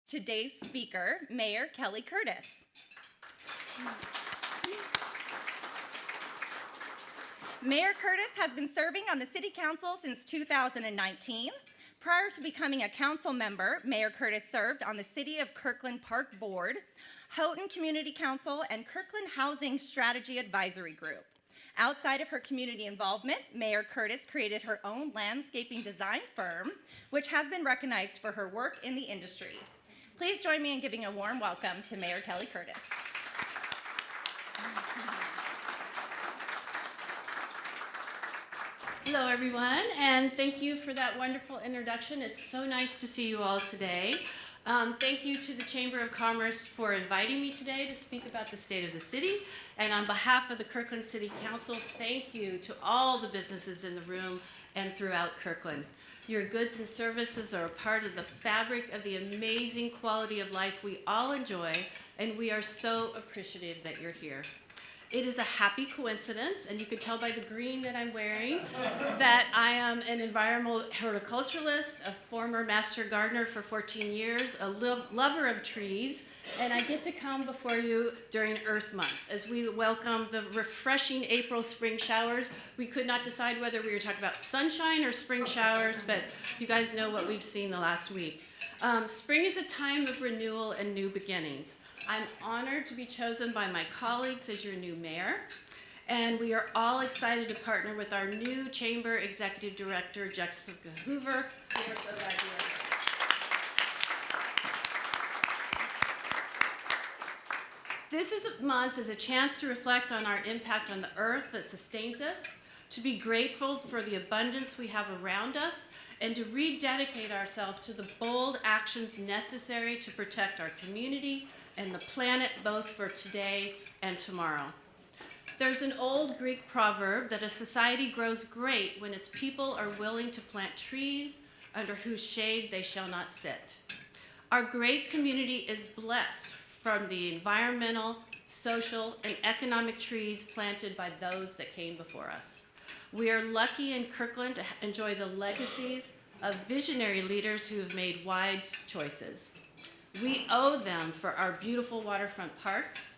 today's speaker, Mayor Kelli Curtis. Mayor Curtis has been serving on the City Council since 2019. Prior to becoming a council member, Mayor Curtis served on the City of Kirkland Park Board, Houghton Community Council, and Kirkland Housing Strategy Advisory Group. Outside of her community involvement, Mayor Curtis created her own landscaping design firm, which has been recognized for her work in the industry. Please join me in giving a warm welcome to Mayor Kelli Curtis. Hello, everyone, and thank you for that wonderful introduction. It's so nice to see you all today. Thank you to the Chamber of Commerce for inviting me today to speak about the state of the city. And on behalf of the Kirkland City Council, thank you to all the businesses in the room and throughout Kirkland. Your goods and services are a part of the fabric of the amazing quality of life we all enjoy, and we are so appreciative that you're here. It is a happy coincidence, and you can tell by the green that I'm wearing, that I am an environmental horticulturalist, a former master gardener for 14 years, a lover of trees, and I get to come before you during Earth Month as we welcome the refreshing April spring showers. We could not decide whether we were talking about sunshine or spring showers, but you guys know what we've seen the last week. Spring is a time of renewal and new beginnings. I'm honored to be chosen by my colleagues as your new mayor, and we are all excited to partner with our new Chamber Executive Director, Jessica Hoover. We are so glad you're here. This month is a chance to reflect on our impact on the earth that sustains us, to be grateful for the abundance we have around us, and to rededicate ourselves to the bold actions necessary to protect our community and the planet, both for today and tomorrow. There's an old Greek proverb that a society grows great when its people are willing to plant trees under whose shade they shall not sit. Our great community is blessed from the environmental, social, and economic trees planted by those that came before us. We are lucky in Kirkland to enjoy the legacies of visionary leaders who have made wise choices. We owe them for our beautiful waterfront parks,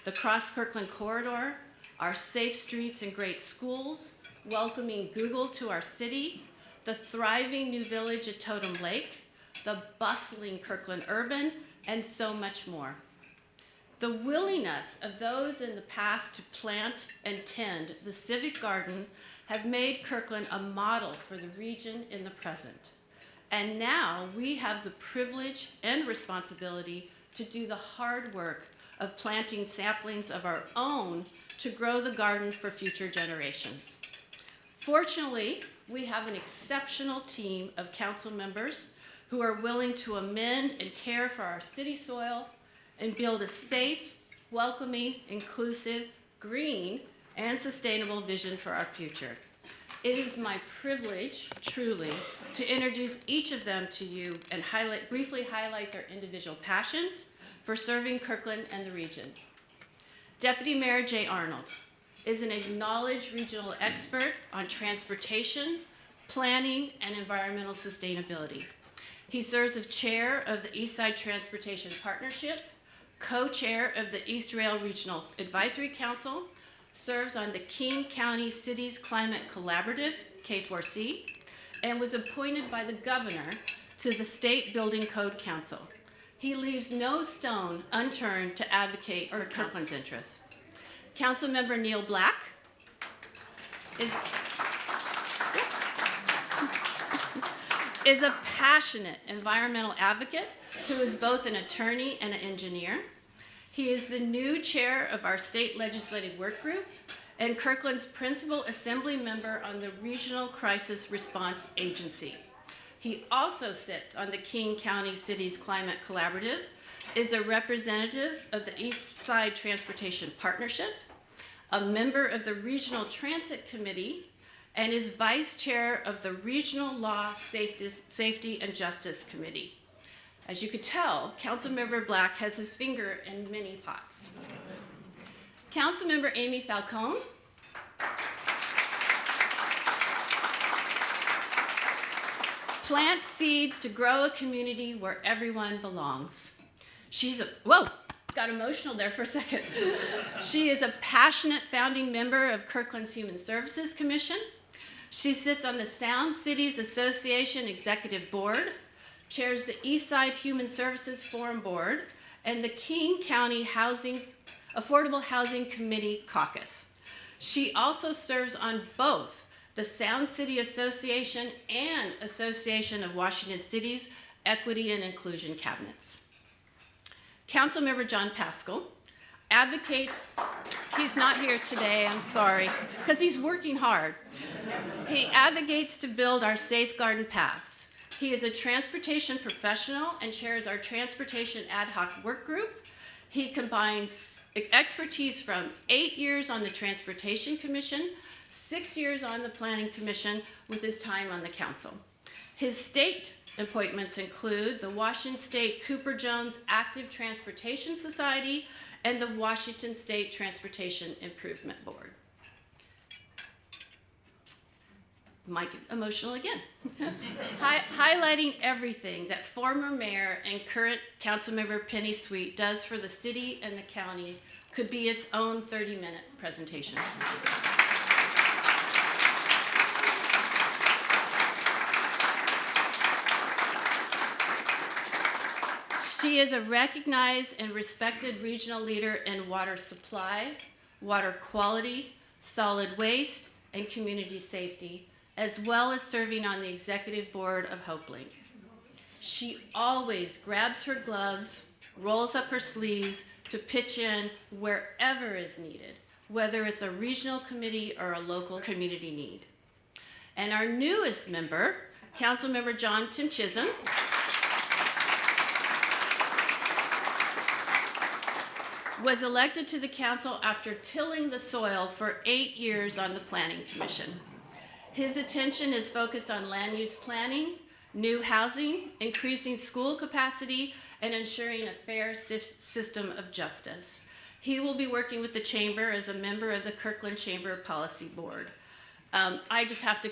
the Cross-Kirkland corridor, our safe streets and great schools, welcoming Google to our city, the thriving new village at Totem Lake, the bustling Kirkland urban, and so much more. The willingness of those in the past to plant and tend the civic garden have made Kirkland a model for the region in the present. And now we have the privilege and responsibility to do the hard work of planting saplings of our own to grow the garden for future generations. Fortunately, we have an exceptional team of council members who are willing to amend and care for our city soil and build a safe, welcoming, inclusive, green, and sustainable vision for our future. It is my privilege, truly, to introduce each of them to you and briefly highlight their individual passions for serving Kirkland and the region. Deputy Mayor Jay Arnold is an acknowledged regional expert on transportation, planning, and environmental sustainability. He serves as chair of the Eastside Transportation Partnership, co-chair of the East Rail Regional Advisory Council, serves on the King County Cities Climate Collaborative, K4C, and was appointed by the governor to the State Building Code Council. He leaves no stone unturned to advocate for Kirkland's interests. Councilmember Neil Black is a passionate environmental advocate who is both an attorney and an engineer. He is the new chair of our state legislative work group and Kirkland's principal assembly member on the Regional Crisis Response Agency. He also sits on the King County Cities Climate Collaborative, is a representative of the East Side Transportation Partnership, a member of the Regional Transit Committee, and is vice chair of the Regional Law, Safety, and Justice Committee. As you could tell, Councilmember Black has his finger in many pots. Councilmember Amy Falcone plant seeds to grow a community where everyone belongs. Got emotional there for a second. She is a passionate founding member of Kirkland's Human Services Commission. She sits on the Sound Cities Association Executive Board, chairs the Eastside Human Services Forum Board, and the King County Affordable Housing Committee Caucus. She also serves on both the Sound City Association and Association of Washington Cities Equity and Inclusion Cabinets. Councilmember John Pascal advocates, he's not here today, I'm sorry, because he's working hard. He advocates to build our safe garden paths. He is a transportation professional and chairs our transportation ad hoc work group. He combines expertise from 8 years on the Transportation Commission, 6 years on the Planning Commission, with his time on the council. His state appointments include the Washington State Cooper Jones Active Transportation Society and the Washington State Transportation Improvement Board. Might get emotional again. Highlighting everything that former mayor and current councilmember Penny Sweet does for the city and the county could be its own 30-minute presentation. She is a recognized and respected regional leader in water supply, water quality, solid waste, and community safety, as well as serving on the executive board of HopeLink. She always grabs her gloves, rolls up her sleeves to pitch in wherever is needed, whether it's a regional committee or a local community need. And our newest member, Councilmember John Tim Chisholm, was elected to the council after tilling the soil for 8 years on the Planning Commission. His attention is focused on land use planning, new housing, increasing school capacity, and ensuring a fair system of justice. He will be working with the chamber as a member of the Kirkland Chamber Policy Board. I just have to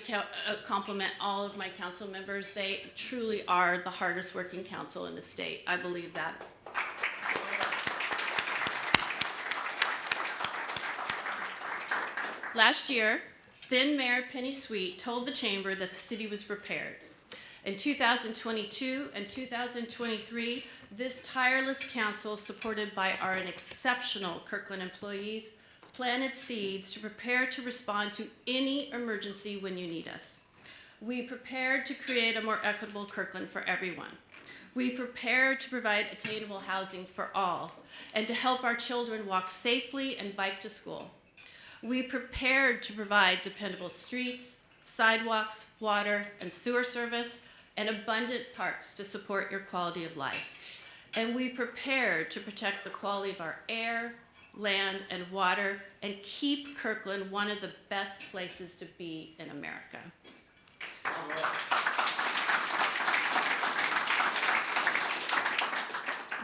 compliment all of my council members. They truly are the hardest working council in the state. I believe that. Last year, then Mayor Penny Sweet told the chamber that the city was prepared. In 2022 and 2023, this tireless council, supported by our exceptional Kirkland employees, planted seeds to prepare to respond to any emergency when you need us. We prepared to create a more equitable Kirkland for everyone. We prepared to provide attainable housing for all and to help our children walk safely and bike to school. We prepared to provide dependable streets, sidewalks, water, and sewer service, and abundant parks to support your quality of life. And we prepared to protect the quality of our air, land, and water, and keep Kirkland one of the best places to be in America.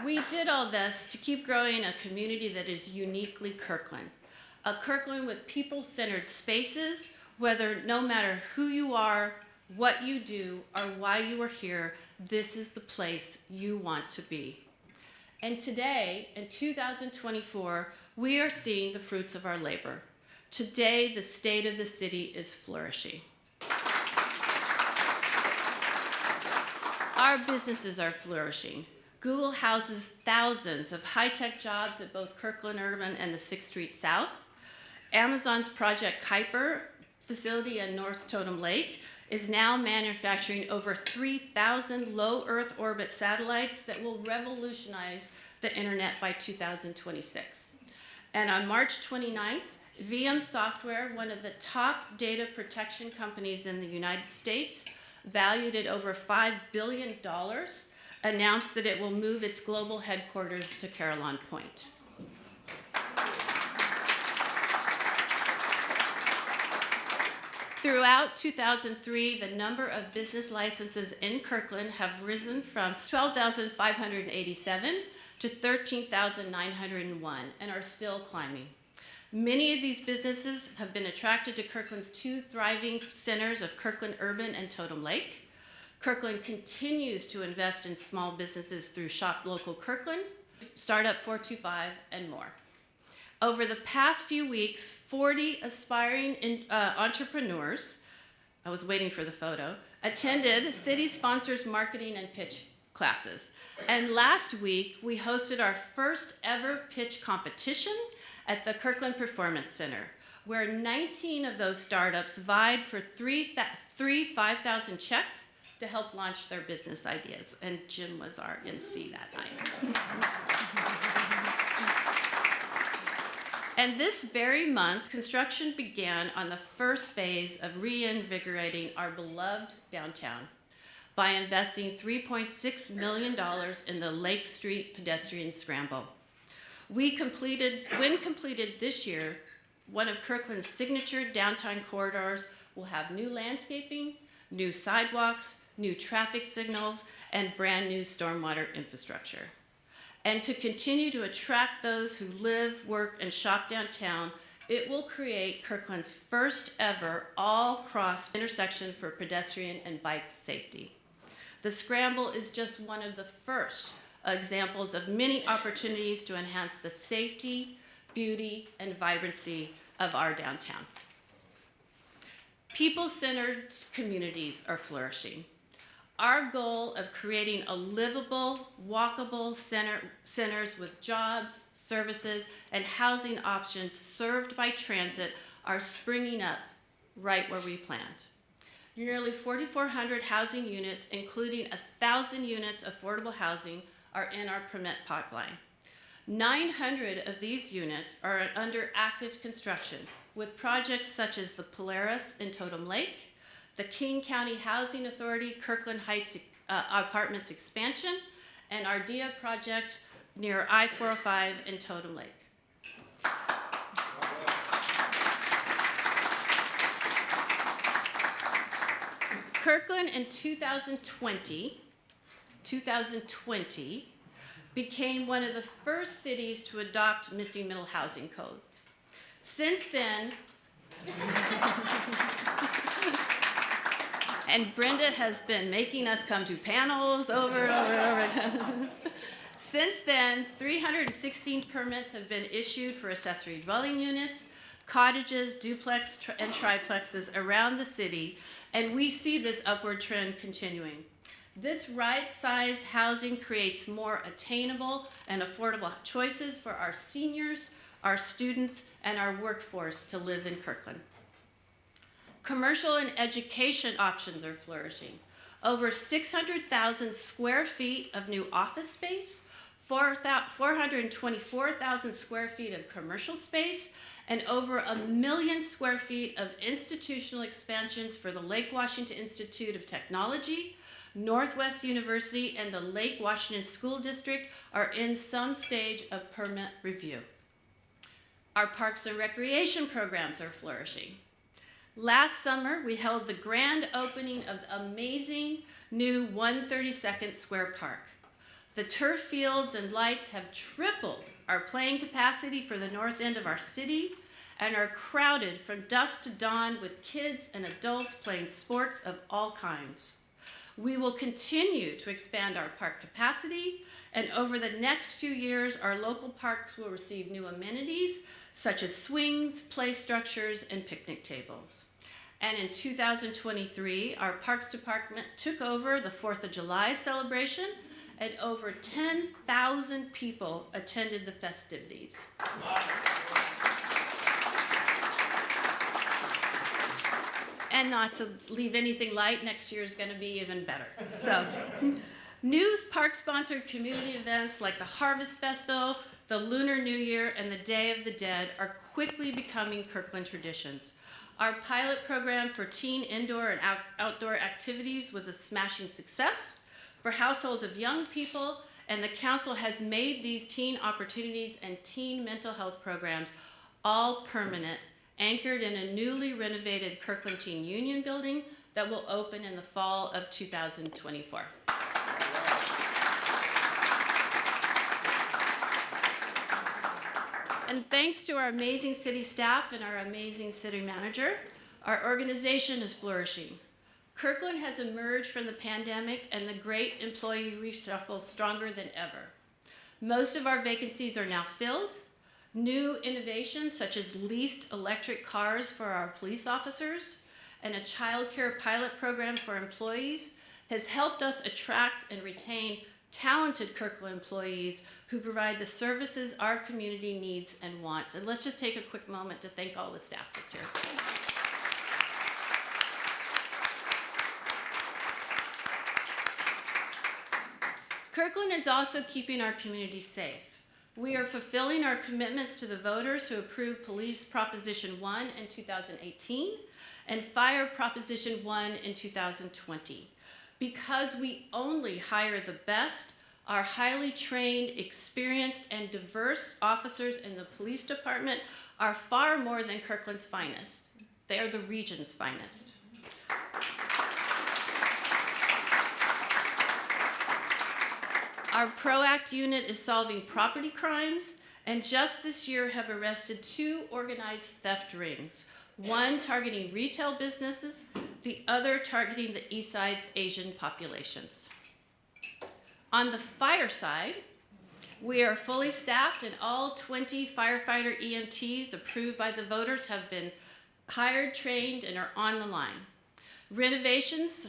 We did all this to keep growing a community that is uniquely Kirkland. A Kirkland with people-centered spaces, no matter who you are, what you do, or why you are here, this is the place you want to be. And today, in 2024, we are seeing the fruits of our labor. Today, the state of the city is flourishing. Our businesses are flourishing. Google houses thousands of high-tech jobs at both Kirkland Urban and the 6th Street South. Amazon's Project Kuiper facility in North Totem Lake is now manufacturing over 3,000 low Earth orbit satellites that will revolutionize the internet by 2026. And on March 29th, VM Software, one of the top data protection companies in the United States, valued at over $5 billion, announced that it will move its global headquarters to Caroline Point. Throughout 2003, the number of business licenses in Kirkland have risen from 12,587 to 13,901 and are still climbing. Many of these businesses have been attracted to Kirkland's two thriving centers of Kirkland Urban and Totem Lake. Kirkland continues to invest in small businesses through Shop Local Kirkland, Startup 425, and more. Over the past few weeks, 40 aspiring entrepreneurs, I was waiting for the photo, attended City Sponsors Marketing and Pitch classes. And last week, we hosted our first ever pitch competition at the Kirkland Performance Center, where 19 of those startups vied for three 5,000 checks to help launch their business ideas. And Jim was our MC that night. And this very month, construction began on the first phase of reinvigorating our beloved downtown by investing $3.6 million in the Lake Street pedestrian scramble. When completed this year, one of Kirkland's signature downtown corridors will have new landscaping, new sidewalks, new traffic signals, and brand new stormwater infrastructure. And to continue to attract those who live, work, and shop downtown, it will create Kirkland's first ever all-cross intersection for pedestrian and bike safety. The scramble is just one of the first examples of many opportunities to enhance the safety, beauty, and vibrancy of our downtown. People-centered communities are flourishing. Our goal of creating a livable, walkable centers with jobs, services, and housing options served by transit are springing up right where we planned. Nearly 4,400 housing units, including 1,000 units affordable housing, are in our permit pipeline. 900 of these units are under active construction, with projects such as the Polaris in Totem Lake, the King County Housing Authority Kirkland Heights Apartments expansion, and our DIA project near I-405 in Totem Lake. Kirkland in 2020 became one of the first cities to adopt missing middle housing codes. Since then, and Brenda has been making us come to panels over and over and over. Since then, 316 permits have been issued for accessory dwelling units, cottages, duplex, and triplexes around the city, and we see this upward trend continuing. This right-sized housing creates more attainable and affordable choices for our seniors, our students, and our workforce to live in Kirkland. Commercial and education options are flourishing. Over 600,000 square feet of new office space, 424,000 square feet of commercial space, and over 1 million square feet of institutional expansions for the Lake Washington Institute of Technology, Northwest University, and the Lake Washington School District are in some stage of permit review. Our parks and recreation programs are flourishing. Last summer, we held the grand opening of the amazing new 132nd Square Park. The turf fields and lights have tripled our playing capacity for the north end of our city and are crowded from dusk to dawn with kids and adults playing sports of all kinds. We will continue to expand our park capacity, and over the next few years, our local parks will receive new amenities such as swings, play structures, and picnic tables. And in 2023, our Parks Department took over the 4th of July celebration, and over 10,000 people attended the festivities. And not to leave anything light, next year is going to be even better. So, new park-sponsored community events like the Harvest Festival, the Lunar New Year, and the Day of the Dead are quickly becoming Kirkland traditions. Our pilot program for teen indoor and outdoor activities was a smashing success for households of young people, and the council has made these teen opportunities and teen mental health programs all permanent, anchored in a newly renovated Kirkland Teen Union building that will open in the fall of 2024. And thanks to our amazing city staff and our amazing city manager, our organization is flourishing. Kirkland has emerged from the pandemic and the great employee reshuffle stronger than ever. Most of our vacancies are now filled. New innovations such as leased electric cars for our police officers and a child care pilot program for employees has helped us attract and retain talented Kirkland employees who provide the services our community needs and wants. And let's just take a quick moment to thank all the staff that's here. Kirkland is also keeping our community safe. We are fulfilling our commitments to the voters who approved Police Proposition 1 in 2018 and Fire Proposition 1 in 2020. Because we only hire the best, our highly trained, experienced, and diverse officers in the police department are far more than Kirkland's finest. They are the region's finest. Our PROACT unit is solving property crimes, and just this year have arrested 2 organized theft rings, one targeting retail businesses, the other targeting the East Side's Asian populations. On the fire side, we are fully staffed and all 20 firefighter EMTs approved by the voters have been hired, trained, and are on the line. Renovations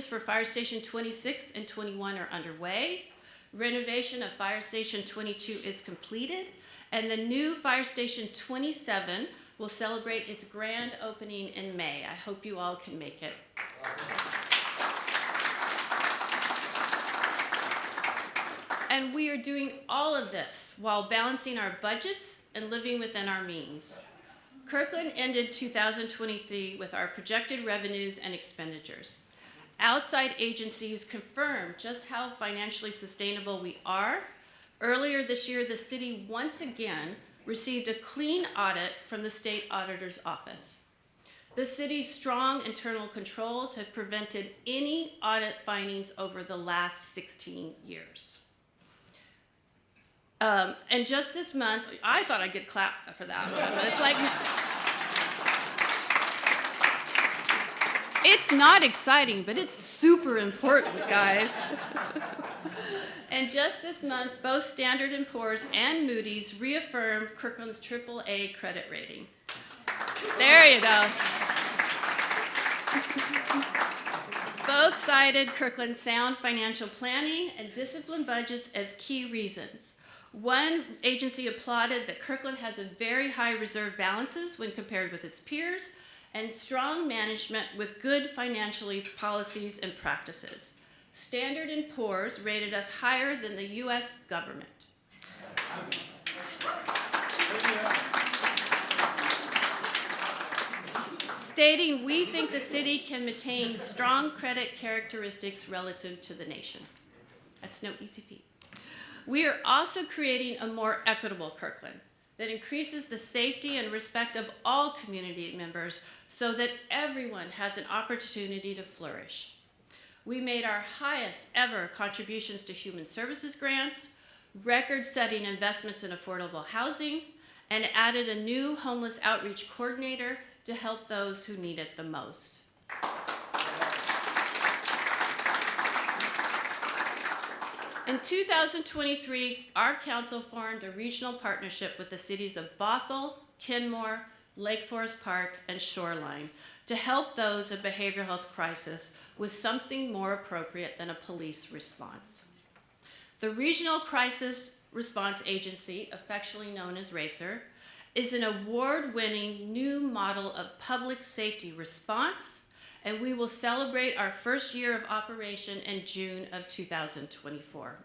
for Fire Station 26 and 21 are underway. Renovation of Fire Station 22 is completed, and the new Fire Station 27 will celebrate its grand opening in May. I hope you all can make it. And we are doing all of this while balancing our budgets and living within our means. Kirkland ended 2023 with our projected revenues and expenditures. Outside agencies confirm just how financially sustainable we are. Earlier this year, the city once again received a clean audit from the state auditor's office. The city's strong internal controls have prevented any audit findings over the last 16 years. And just this month, I thought I'd get clapped for that one, but it's like, it's not exciting, but it's super important, guys. And just this month, both Standard & Poor's and Moody's reaffirmed Kirkland's AAA credit rating. There you go. Both cited Kirkland's sound financial planning and disciplined budgets as key reasons. One agency applauded that Kirkland has a very high reserve balances when compared with its peers and strong management with good financial policies and practices. Standard & Poor's rated us higher than the U.S. government. Stating we think the city can maintain strong credit characteristics relative to the nation. That's no easy feat. We are also creating a more equitable Kirkland that increases the safety and respect of all community members so that everyone has an opportunity to flourish. We made our highest ever contributions to human services grants, record-setting investments in affordable housing, and added a new homeless outreach coordinator to help those who need it the most. In 2023, our council formed a regional partnership with the cities of Bothell, Kenmore, Lake Forest Park, and Shoreline to help those in behavioral health crisis with something more appropriate than a police response. The Regional Crisis Response Agency, affectionately known as RACER, is an award-winning new model of public safety response, and we will celebrate our first year of operation in June of 2024.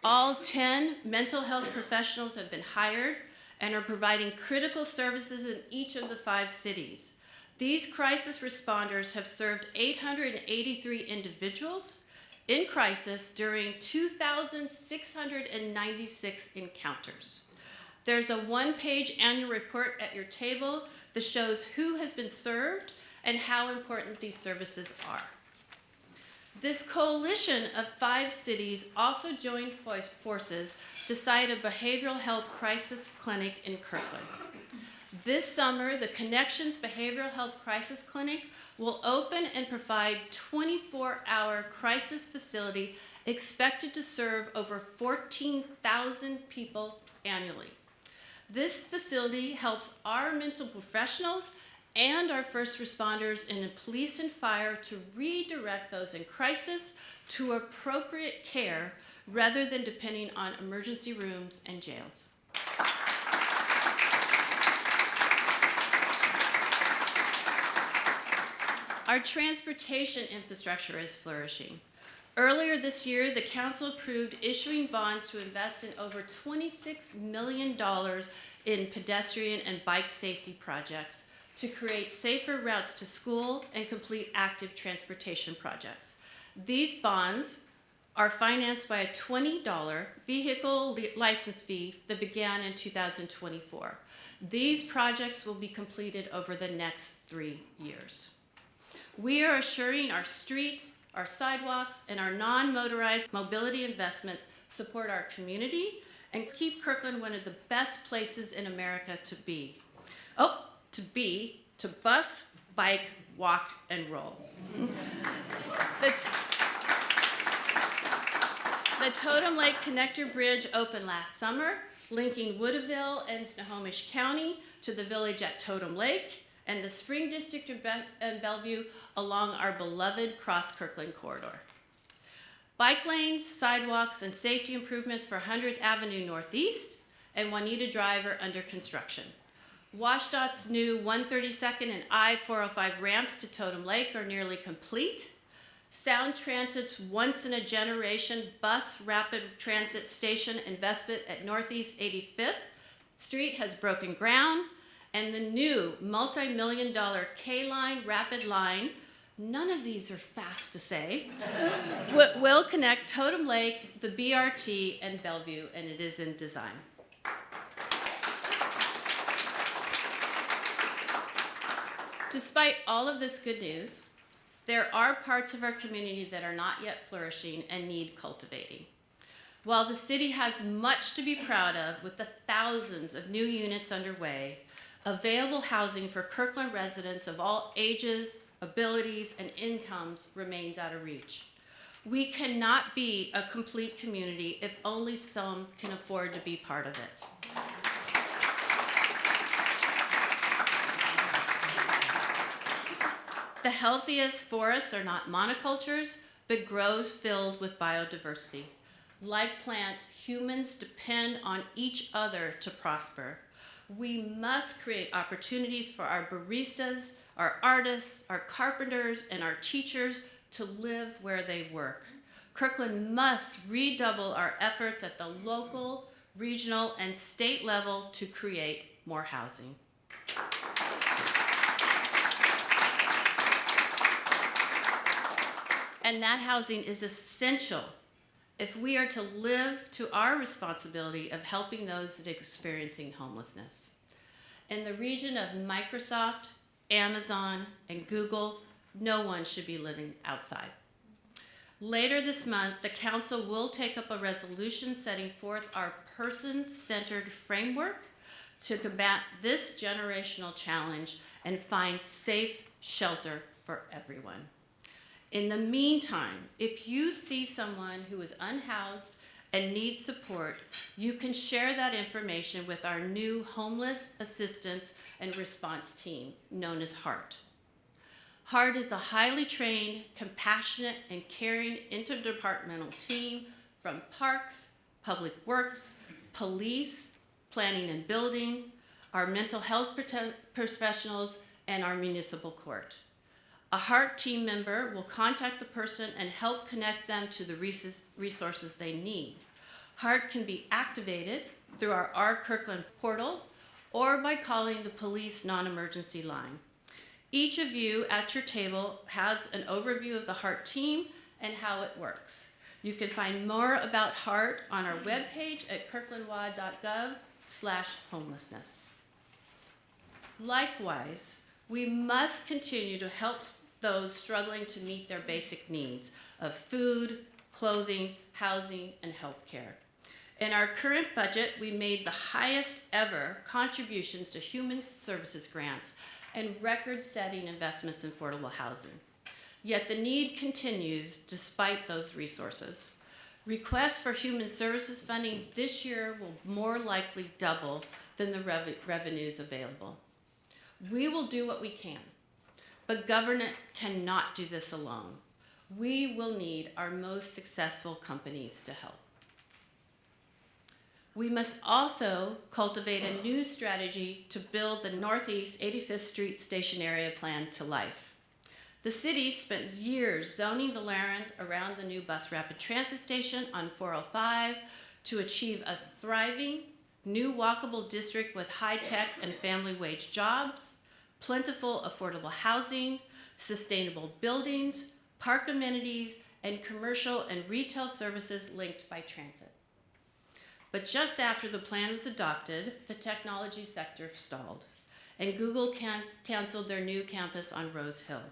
All 10 mental health professionals have been hired and are providing critical services in each of the 5 cities. These crisis responders have served 883 individuals in crisis during 2,696 encounters. There's a 1-page annual report at your table that shows who has been served and how important these services are. This coalition of 5 cities also joined forces to site a behavioral health crisis clinic in Kirkland. This summer, the Connections Behavioral Health Crisis Clinic will open and provide 24-hour crisis facility expected to serve over 14,000 people annually. This facility helps our mental professionals and our first responders in police and fire to redirect those in crisis to appropriate care rather than depending on emergency rooms and jails. Our transportation infrastructure is flourishing. Earlier this year, the council approved issuing bonds to invest in over $26 million in pedestrian and bike safety projects to create safer routes to school and complete active transportation projects. These bonds are financed by a $20 vehicle license fee that began in 2024. These projects will be completed over the next 3 years. We are assuring our streets, our sidewalks, and our non-motorized mobility investments support our community and keep Kirkland one of the best places in America to be. To bus, bike, walk, and roll. The Totem Lake Connector Bridge opened last summer, linking Woodville and Snohomish County to the village at Totem Lake and the Spring District and Bellevue along our beloved Cross Kirkland corridor. Bike lanes, sidewalks, and safety improvements for 100th Avenue Northeast and Juanita Drive are under construction. WashDOT's new 132nd and I-405 ramps to Totem Lake are nearly complete. Sound Transit's once-in-a-generation bus rapid transit station investment at Northeast 85th Street has broken ground, and the new multi-million-dollar K-Line rapid line, none of these are fast to say, will connect Totem Lake, the BRT, and Bellevue, and it is in design. Despite all of this good news, there are parts of our community that are not yet flourishing and need cultivating. While the city has much to be proud of with the thousands of new units underway, available housing for Kirkland residents of all ages, abilities, and incomes remains out of reach. We cannot be a complete community if only some can afford to be part of it. The healthiest forests are not monocultures, but groves filled with biodiversity. Like plants, humans depend on each other to prosper. We must create opportunities for our baristas, our artists, our carpenters, and our teachers to live where they work. Kirkland must redouble our efforts at the local, regional, and state level to create more housing. And that housing is essential if we are to live to our responsibility of helping those that are experiencing homelessness. In the region of Microsoft, Amazon, and Google, no one should be living outside. Later this month, the council will take up a resolution setting forth our person-centered framework to combat this generational challenge and find safe shelter for everyone. In the meantime, if you see someone who is unhoused and needs support, you can share that information with our new Homeless Assistance and Response Team, known as HEART. HEART is a highly trained, compassionate, and caring interdepartmental team from parks, public works, police, planning and building, our mental health professionals, and our municipal court. A HEART team member will contact the person and help connect them to the resources they need. HEART can be activated through our Kirkland portal or by calling the police non-emergency line. Each of you at your table has an overview of the HEART team and how it works. You can find more about HEART on our webpage at kirklandwa.gov/homelessness. Likewise, we must continue to help those struggling to meet their basic needs of food, clothing, housing, and health care. In our current budget, we made the highest ever contributions to human services grants and record-setting investments in affordable housing. Yet the need continues despite those resources. Requests for human services funding this year will more likely double than the revenues available. We will do what we can, but government cannot do this alone. We will need our most successful companies to help. We must also cultivate a new strategy to build the Northeast 85th Street Station Area Plan to life. The city spent years zoning the land around the new bus rapid transit station on 405 to achieve a thriving, new walkable district with high-tech and family wage jobs, plentiful affordable housing, sustainable buildings, park amenities, and commercial and retail services linked by transit. But just after the plan was adopted, the technology sector stalled, and Google canceled their new campus on Rose Hill.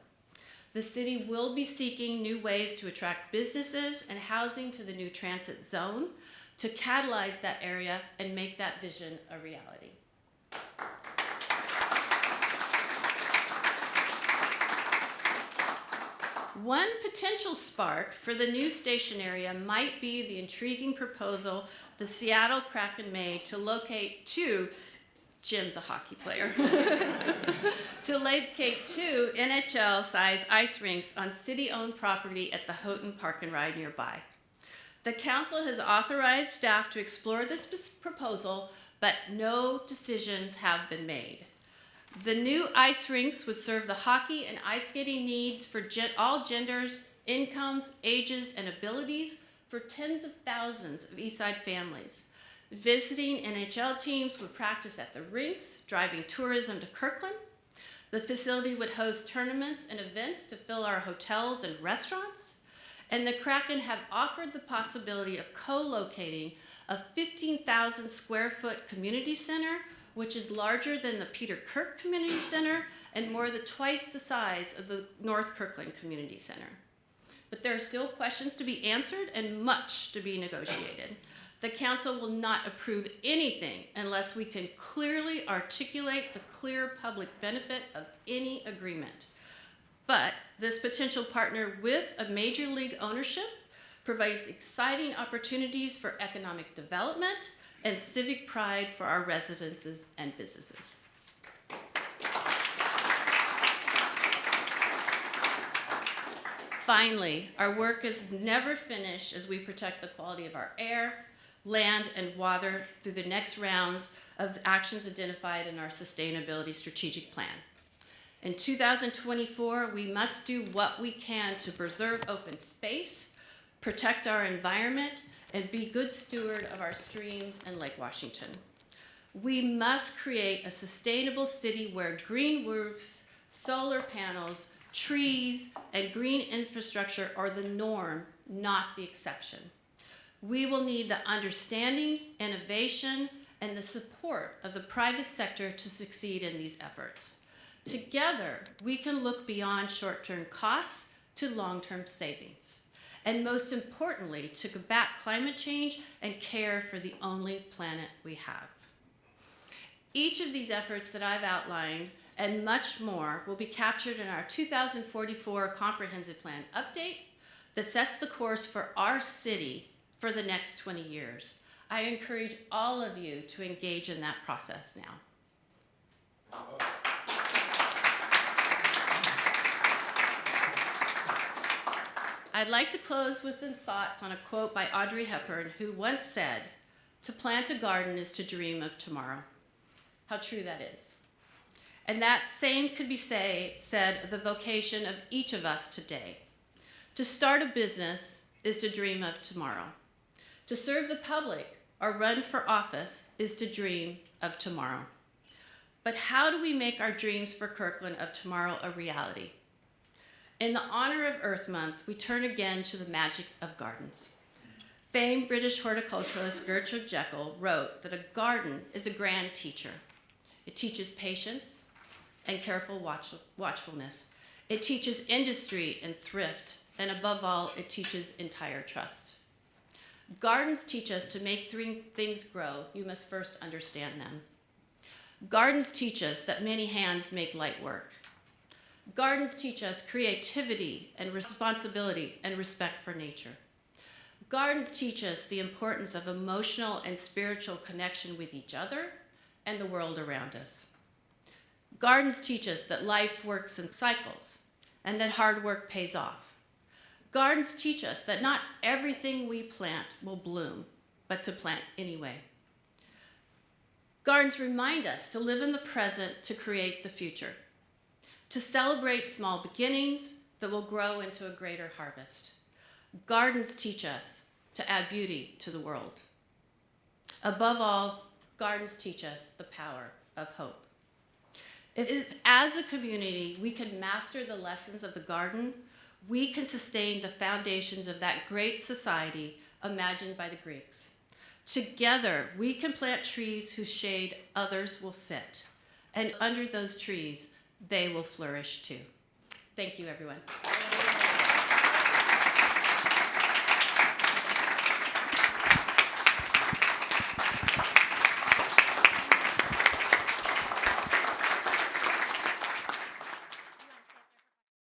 The city will be seeking new ways to attract businesses and housing to the new transit zone to catalyze that area and make that vision a reality. One potential spark for the new station area might be the intriguing proposal the Seattle Kraken made to locate Jim's a hockey player, to locate 2 NHL-sized ice rinks on city-owned property at the Houghton Park and Ride nearby. The council has authorized staff to explore this proposal, but no decisions have been made. The new ice rinks would serve the hockey and ice skating needs for all genders, incomes, ages, and abilities for tens of thousands of Eastside families. Visiting NHL teams would practice at the rinks, driving tourism to Kirkland. The facility would host tournaments and events to fill our hotels and restaurants. And the Kraken have offered the possibility of co-locating a 15,000 square foot community center, which is larger than the Peter Kirk Community Center and more than twice the size of the North Kirkland Community Center. But there are still questions to be answered and much to be negotiated. The council will not approve anything unless we can clearly articulate the clear public benefit of any agreement. But this potential partner with a major league ownership provides exciting opportunities for economic development and civic pride for our residences and businesses. Finally, our work is never finished as we protect the quality of our air, land, and water through the next rounds of actions identified in our Sustainability Strategic Plan. In 2024, we must do what we can to preserve open space, protect our environment, and be good steward of our streams and Lake Washington. We must create a sustainable city where green roofs, solar panels, trees, and green infrastructure are the norm, not the exception. We will need the understanding, innovation, and the support of the private sector to succeed in these efforts. Together, we can look beyond short-term costs to long-term savings, and most importantly, to combat climate change and care for the only planet we have. Each of these efforts that I've outlined and much more will be captured in our 2044 Comprehensive Plan update that sets the course for our city for the next 20 years. I encourage all of you to engage in that process now. I'd like to close with some thoughts on a quote by Audrey Hepburn, who once said, "To plant a garden is to dream of tomorrow." How true that is. And that same could be said of the vocation of each of us today. To start a business is to dream of tomorrow. To serve the public or run for office is to dream of tomorrow. But how do we make our dreams for Kirkland of tomorrow a reality? In the honor of Earth Month, we turn again to the magic of gardens. Famed British horticulturalist Gertrude Jekyll wrote that a garden is a grand teacher. It teaches patience and careful watchfulness. It teaches industry and thrift, and above all, it teaches entire trust. Gardens teach us to make things grow, you must first understand them. Gardens teach us that many hands make light work. Gardens teach us creativity and responsibility and respect for nature. Gardens teach us the importance of emotional and spiritual connection with each other and the world around us. Gardens teach us that life works in cycles and that hard work pays off. Gardens teach us that not everything we plant will bloom, but to plant anyway. Gardens remind us to live in the present to create the future, to celebrate small beginnings that will grow into a greater harvest. Gardens teach us to add beauty to the world. Above all, gardens teach us the power of hope. If as a community we can master the lessons of the garden, we can sustain the foundations of that great society imagined by the Greeks. Together, we can plant trees whose shade others will sit, and under those trees, they will flourish too. Thank you, everyone.